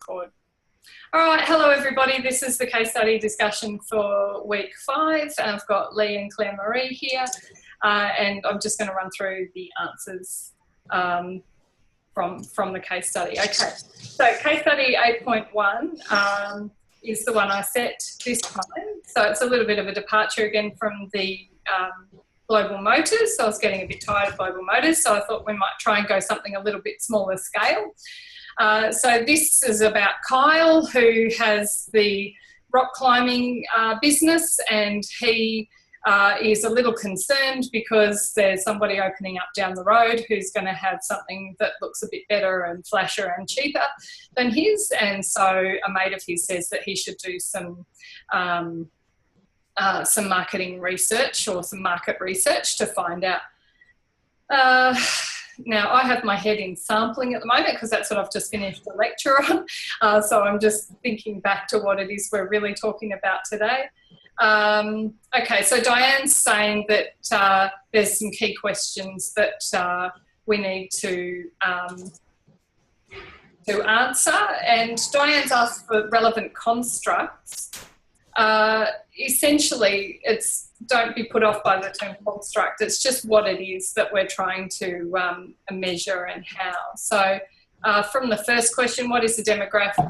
record. All right, hello everybody. This is the case study discussion for week 5, and I've got Lee and Claire Marie here, and I'm just going to run through the answers from the case study. Okay, so case study 8.1 is the one I set this time. So it's a little bit of a departure again from the global motors. So I was getting a bit tired of global motors, so I thought we might try and go something a little bit smaller scale. So this is about Kyle, who has the rock climbing business, and he is a little concerned because there's somebody opening up down the road who's going to have something that looks a bit better and flasher and cheaper than his. And so a mate of his says that he should do some marketing research or some market research to find out. Now, I have my head in sampling at the moment because that's what I've just finished the lecture on. So I'm just thinking back to what it is we're really talking about today. Okay, so Diane's saying that there's some key questions that we need to answer, and Diane's asked for relevant constructs. Essentially, it's don't be put off by the term construct. It's just what it is that we're trying to measure and how. So from the first question, what is the demographic?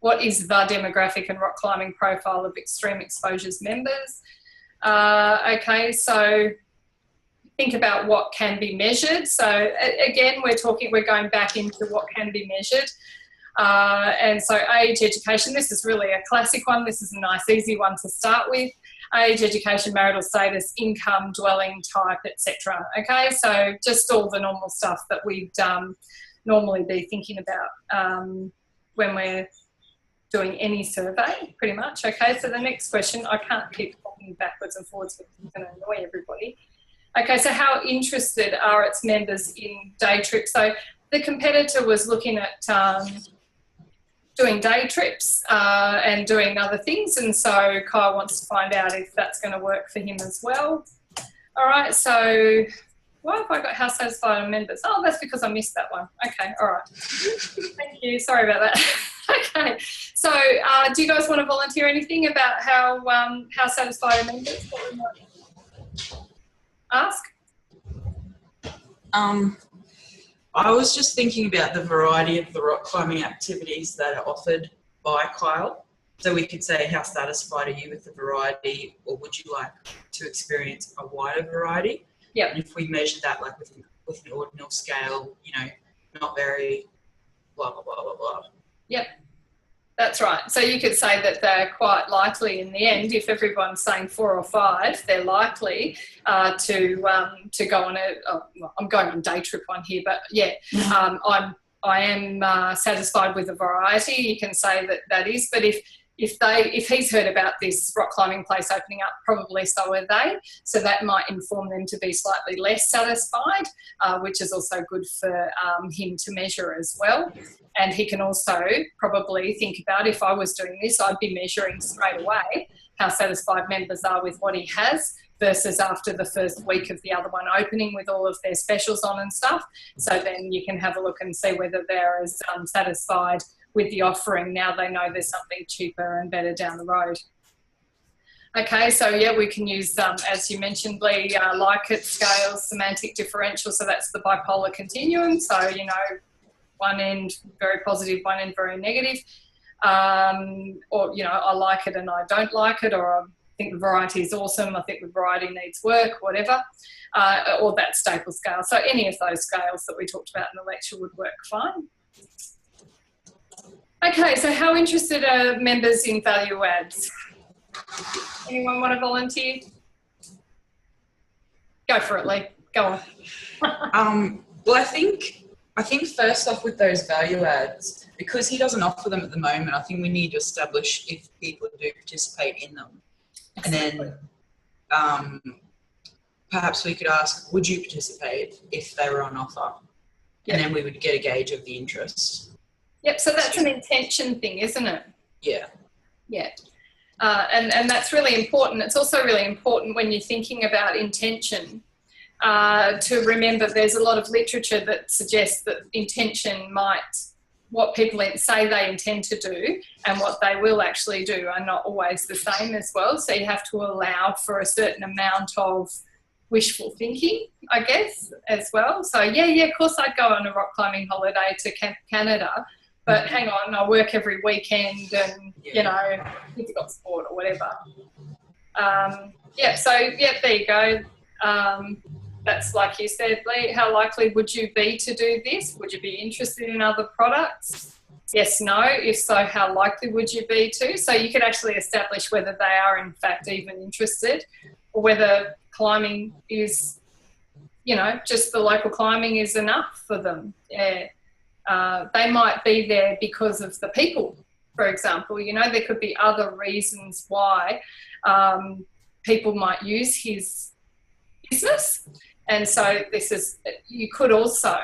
What is the demographic and rock climbing profile of extreme exposures members? Okay, so think about what can be measured. So again, we're going back into what can be measured. And so age, education, this is really a classic one. This is a nice, easy one to start with. Age, education, marital status, income, dwelling type, etc. Okay, so just all the normal stuff that we'd normally be thinking about when we're doing any survey, pretty much. Okay, so the next question, I can't keep talking backwards and forwards because it's going to annoy everybody. Okay, so how interested are its members in day trips? So the competitor was looking at doing day trips and doing other things, and so Kyle wants to find out if that's going to work for him as well. All right, so why have I got how satisfied are members? Oh, that's because I missed that one. Okay, all right. Thank you, sorry about that. Okay, so do you guys want to volunteer anything about how satisfied are members? What we might ask? I was just thinking about the variety of the rock climbing activities that are offered by Kyle. So we could say, how satisfied are you with the variety, or would you like to experience a wider variety? Yeah. And if we measure that like with an ordinal scale, you know, not very blah, blah, blah, blah, blah. Yep. That's right. So you could say that they're quite likely in the end, if everyone's saying 4 or 5, they're likely to go on I'm going on day trip one here, but yeah, I am satisfied with the variety. You can say that is, but if he's heard about this rock climbing place opening up, probably so are they. So that might inform them to be slightly less satisfied, which is also good for him to measure as well. And he can also probably think about, if I was doing this, I'd be measuring straight away how satisfied members are with what he has versus after the first week of the other one opening with all of their specials on and stuff. So then you can have a look and see whether they're as satisfied with the offering now they know there's something cheaper and better down the road. Okay, so yeah, we can use, as you mentioned, Lee, Likert scales, semantic differential, so that's the bipolar continuum. So, you know, one end very positive, one end very negative. Or, you know, I like it and I don't like it, or I think the variety is awesome, I think the variety needs work, whatever. Or that staple scale. So any of those scales that we talked about in the lecture would work fine. Okay, so how interested are members in value adds? Anyone want to volunteer? Go for it, Lee. Go on. Well, I think first off with those value adds, because he doesn't offer them at the moment, I think we need to establish if people do participate in them. And then perhaps we could ask, would you participate if they were on offer? Yep. And then we would get a gauge of the interest. Yep, so that's an intention thing, isn't it? Yeah. Yeah. And that's really important. It's also really important when you're thinking about intention to remember there's a lot of literature that suggests that intention might what people say they intend to do and what they will actually do are not always the same as well. So you have to allow for a certain amount of wishful thinking, I guess, as well. So yeah, of course I'd go on a rock climbing holiday to Canada, but hang on, I work every weekend and, you know, kids got sport or whatever. There you go. That's like you said, Lee, how likely would you be to do this? Would you be interested in other products? Yes, no. If so, how likely would you be to? So you could actually establish whether they are in fact even interested, or whether climbing is, you know, just the local climbing is enough for them. Yeah. They might be there because of the people, for example. You know, there could be other reasons why people might use his business. And so you could also,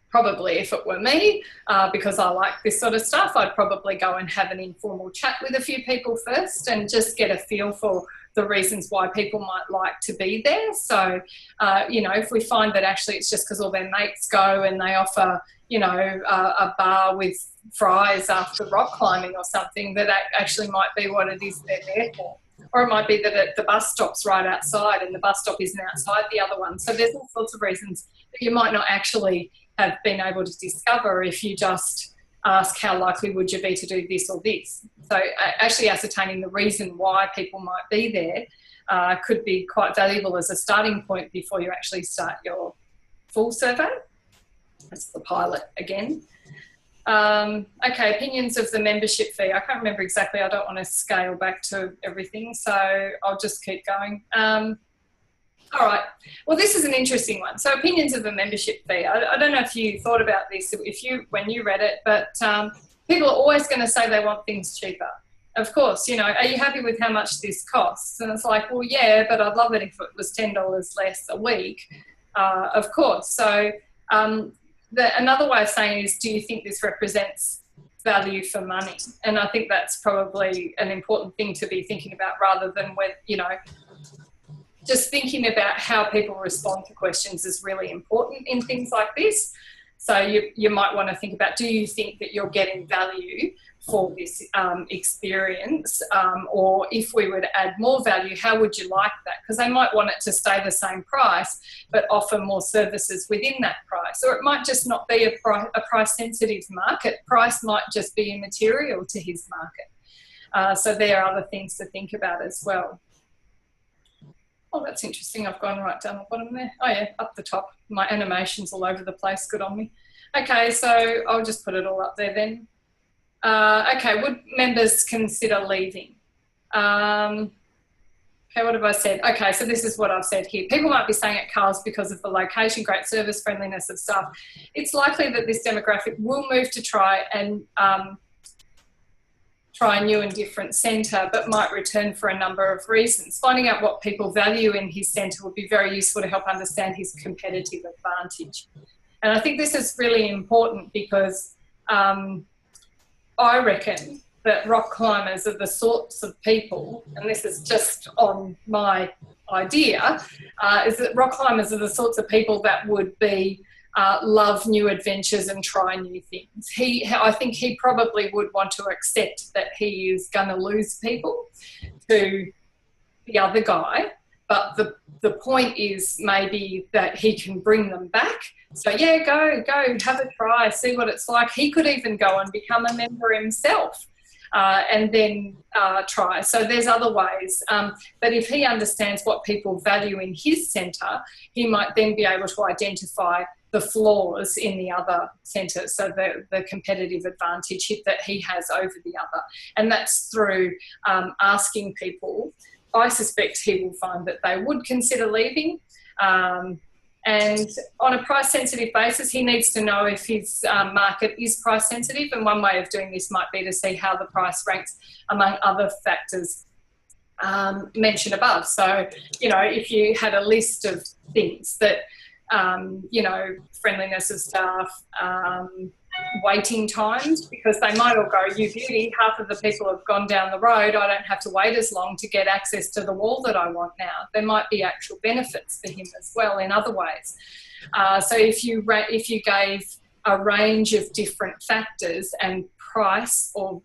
probably if it were me, because I like this sort of stuff, I'd probably go and have an informal chat with a few people first and just get a feel for the reasons why people might like to be there. So, you know, if we find that actually it's just because all their mates go and they offer, you know, a bar with fries after rock climbing or something, that actually might be what it is they're there for. Or it might be that the bus stop's right outside and the bus stop isn't outside the other one. So there's all sorts of reasons that you might not actually have been able to discover if you just ask how likely would you be to do this or this. So actually ascertaining the reason why people might be there could be quite valuable as a starting point before you actually start your full survey. That's the pilot again. Okay, opinions of the membership fee. I can't remember exactly. I don't want to scale back to everything, so I'll just keep going. All right. Well, this is an interesting one. So opinions of the membership fee. I don't know if you thought about this when you read it, but people are always going to say they want things cheaper. Of course, you know, are you happy with how much this costs? And it's like, well, yeah, but I'd love it if it was $10 less a week. Of course. So another way of saying is, do you think this represents value for money? And I think that's probably an important thing to be thinking about, rather than when, you know, just thinking about how people respond to questions is really important in things like this. So you might want to think about, do you think that you're getting value for this experience? Or if we were to add more value, how would you like that? Because they might want it to stay the same price, but offer more services within that price. Or it might just not be a price-sensitive market. Price might just be immaterial to his market. So there are other things to think about as well. Oh, that's interesting. I've gone right down the bottom there. Oh, yeah, up the top. My animation's all over the place. Good on me. Okay, so I'll just put it all up there then. Okay, would members consider leaving? Okay, what have I said? Okay, so this is what I've said here. People might be staying at Carl's because of the location, great service, friendliness of staff. It's likely that this demographic will move to try a new and different centre, but might return for a number of reasons. Finding out what people value in his centre would be very useful to help understand his competitive advantage. And I think this is really important because I reckon that rock climbers are the sorts of people, and this is just on my idea, is that rock climbers are the sorts of people that would be love new adventures and try new things. I think he probably would want to accept that he is going to lose people to the other guy, but the point is maybe that he can bring them back. So yeah, go have a try, see what it's like. He could even go and become a member himself and then try. So there's other ways. But if he understands what people value in his centre, he might then be able to identify the flaws in the other centre, so the competitive advantage that he has over the other. And that's through asking people. I suspect he will find that they would consider leaving. And on a price-sensitive basis, he needs to know if his market is price-sensitive. And one way of doing this might be to see how the price ranks among other factors mentioned above. So, you know, if you had a list of things that, you know, friendliness of staff, waiting times, because they might all go, you beauty, half of the people have gone down the road, I don't have to wait as long to get access to the wall that I want now. There might be actual benefits for him as well in other ways. So if you gave a range of different factors, and price or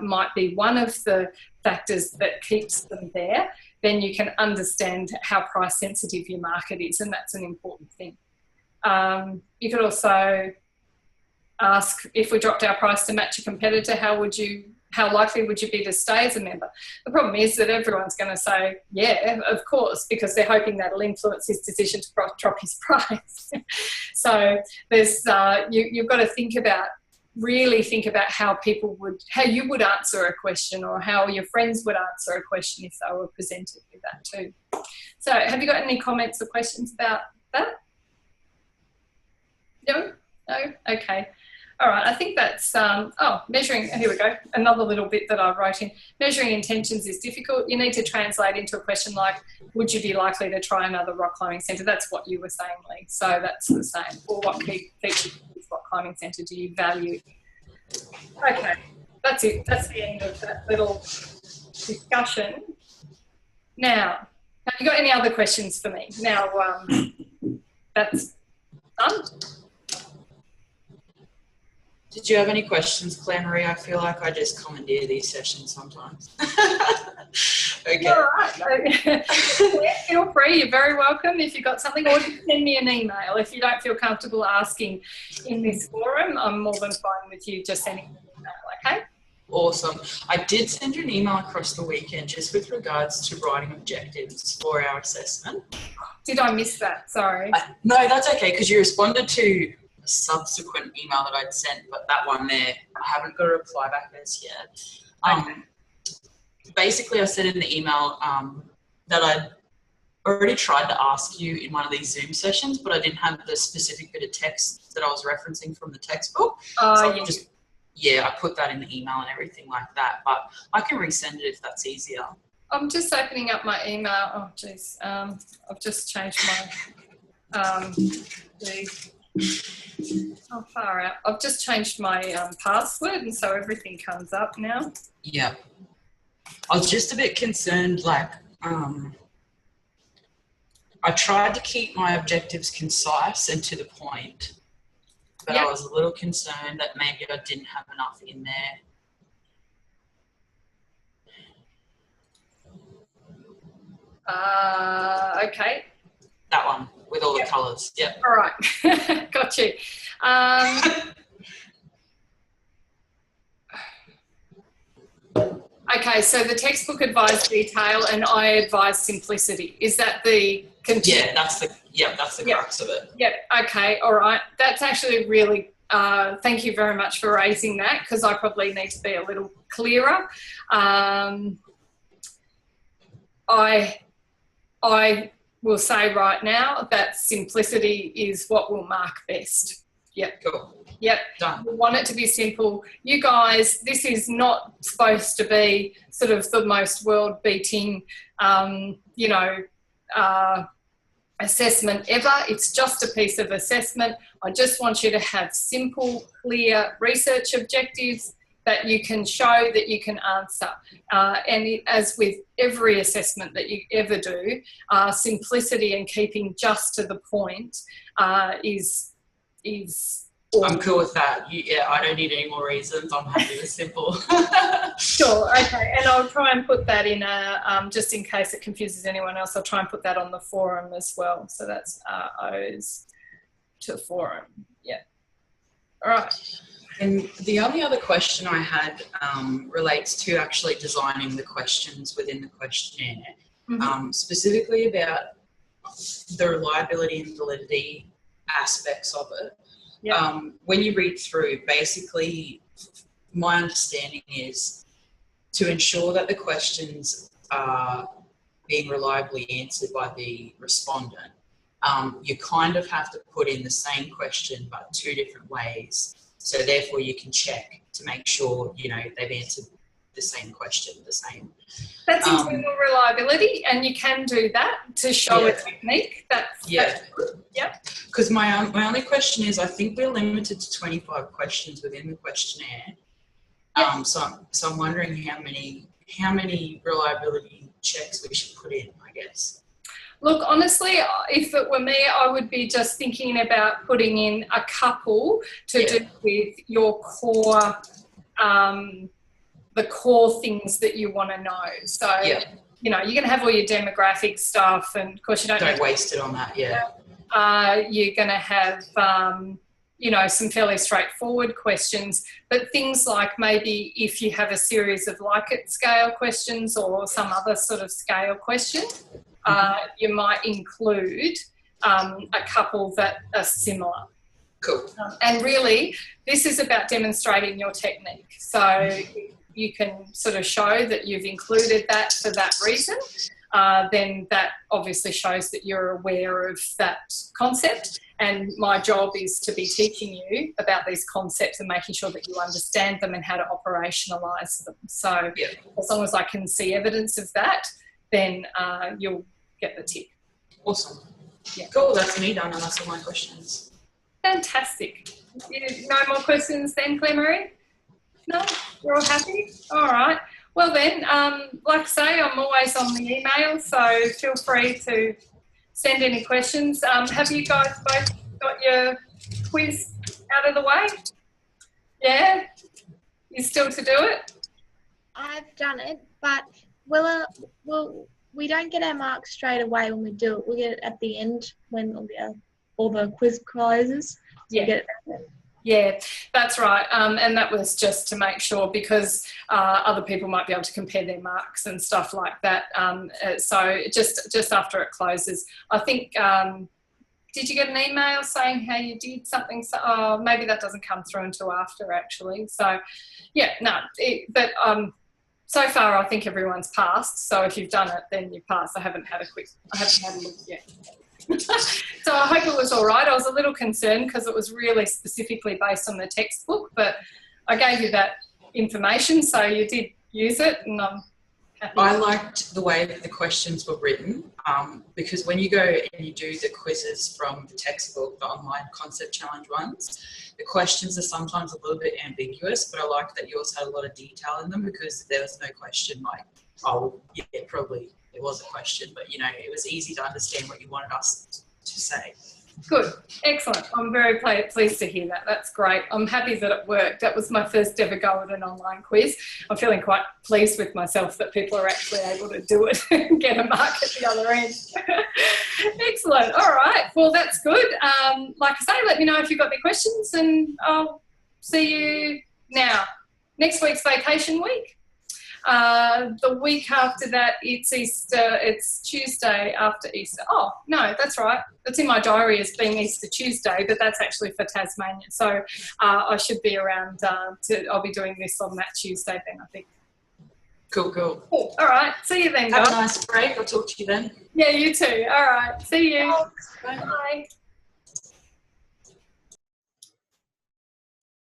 might be one of the factors that keeps them there, then you can understand how price sensitive your market is, and that's an important thing. You could also ask, if we dropped our price to match a competitor, how likely would you be to stay as a member? The problem is that everyone's going to say, yeah, of course, because they're hoping that'll influence his decision to drop his price. So there's, you've got to really think about how you would answer a question, or how your friends would answer a question if they were presented with that too. So have you got any comments or questions about that? No? No? Okay. All right, I think that's, measuring, here we go, another little bit that I wrote in. Measuring intentions is difficult. You need to translate into a question like, would you be likely to try another rock climbing centre? That's what you were saying, Lee. So that's the same. Or what key features of this rock climbing centre do you value? Okay, that's it. That's the end of that little discussion. Now, have you got any other questions for me? Now, that's done. Did you have any questions, Claire Marie? I feel like I just commandeer these sessions sometimes. Okay. All right. Feel free. You're very welcome. If you've got something, or just send me an email. If you don't feel comfortable asking in this forum, I'm more than fine with you just sending an email, okay? Awesome. I did send you an email across the weekend just with regards to writing objectives for our assessment. Did I miss that? Sorry. No, that's okay, because you responded to a subsequent email that I'd sent, but that one there, I haven't got a reply back as yet. Okay. Basically, I said in the email that I'd already tried to ask you in one of these Zoom sessions, but I didn't have the specific bit of text that I was referencing from the textbook. So I put that in the email and everything like that, but I can resend it if that's easier. I'm just opening up my email. Oh, geez. I've just changed my... Oh, far out. I've just changed my password, and so everything comes up now. Yeah. I was just a bit concerned, like, I tried to keep my objectives concise and to the point, but I was a little concerned that maybe I didn't have enough in there. Okay. That one with all the colours. Yeah. All right. Got you. Okay, so the textbook advised detail and I advise simplicity. Is that the condition? Yeah, that's the crux of it. Yep. Okay. All right. That's actually really. Thank you very much for raising that, because I probably need to be a little clearer. I will say right now that simplicity is what will mark best. Yep. Cool. Yep. Done. We want it to be simple. You guys, this is not supposed to be sort of the most world-beating, assessment ever. It's just a piece of assessment. I just want you to have simple, clear research objectives that you can show, that you can answer. As with every assessment that you ever do, simplicity and keeping just to the point is I'm cool with that. I don't need any more reasons. I'm happy with simple. Sure, okay. And I'll try and put that in just in case it confuses anyone else, I'll try and put that on the forum as well. So that's O's to forum. Yeah. All right. And the only other question I had relates to actually designing the questions within the questionnaire, specifically about the reliability and validity aspects of it. Yeah. When you read through, basically, my understanding is to ensure that the questions are being reliably answered by the respondent, you kind of have to put in the same question but two different ways. So therefore you can check to make sure, they've answered the same question, the same. That's internal reliability, and you can do that to show a technique. That's good. Yeah. Because my only question is, I think we're limited to 25 questions within the questionnaire. Yep. So I'm wondering how many reliability checks we should put in, I guess. Look, honestly, if it were me, I would be just thinking about putting in a couple to do with your core, the core things that you want to know. So, you know, you're going to have all your demographic stuff, and of course you don't waste it on that. You're going to have, you know, some fairly straightforward questions, but things like maybe if you have a series of Likert scale questions or some other sort of scale question, you might include a couple that are similar. Cool. And really, this is about demonstrating your technique. So you can sort of show that you've included that for that reason. Then that obviously shows that you're aware of that concept. And my job is to be teaching you about these concepts and making sure that you understand them and how to operationalise them. So as long as I can see evidence of that, then you'll get the tip. Awesome. Yeah. Cool, that's me done, and that's all my questions. Fantastic. No more questions then, Claire Marie? No? You're all happy? All right. Well then, like I say, I'm always on the email, so feel free to send any questions. Have you guys both got your quiz out of the way? Yeah? You still to do it? I've done it, but we don't get our marks straight away when we do it. We get it at the end when all the quiz closes. So we get it back then. Yeah, that's right. And that was just to make sure, because other people might be able to compare their marks and stuff like that. So just after it closes, I think, did you get an email saying how you did something? So, oh, maybe that doesn't come through until after, actually. So, yeah, no. So far, I think everyone's passed. So if you've done it, then you passed. I haven't had a look yet. So I hope it was all right. I was a little concerned because it was really specifically based on the textbook, but I gave you that information, so you did use it, and I'm happy. I liked the way that the questions were written, because when you go and you do the quizzes from the textbook, the online concept challenge ones, the questions are sometimes a little bit ambiguous, but I liked that yours had a lot of detail in them, because there was no question like, oh, yeah, probably it was a question, but, you know, it was easy to understand what you wanted us to say. Good. Excellent. I'm very pleased to hear that. That's great. I'm happy that it worked. That was my first ever go at an online quiz. I'm feeling quite pleased with myself that people are actually able to do it and get a mark at the other end. Excellent. All right. Well, that's good. Like I say, let me know if you've got any questions, and I'll see you now. Next week's vacation week. The week after that, it's Easter. It's Tuesday after Easter. Oh, no, that's right. It's in my diary as being Easter Tuesday, but that's actually for Tasmania. So I should be around. I'll be doing this on that Tuesday then, I think. Cool. All right. See you then, guys. Have a nice break. I'll talk to you then. Yeah, you too. All right. See you. Thanks. Bye.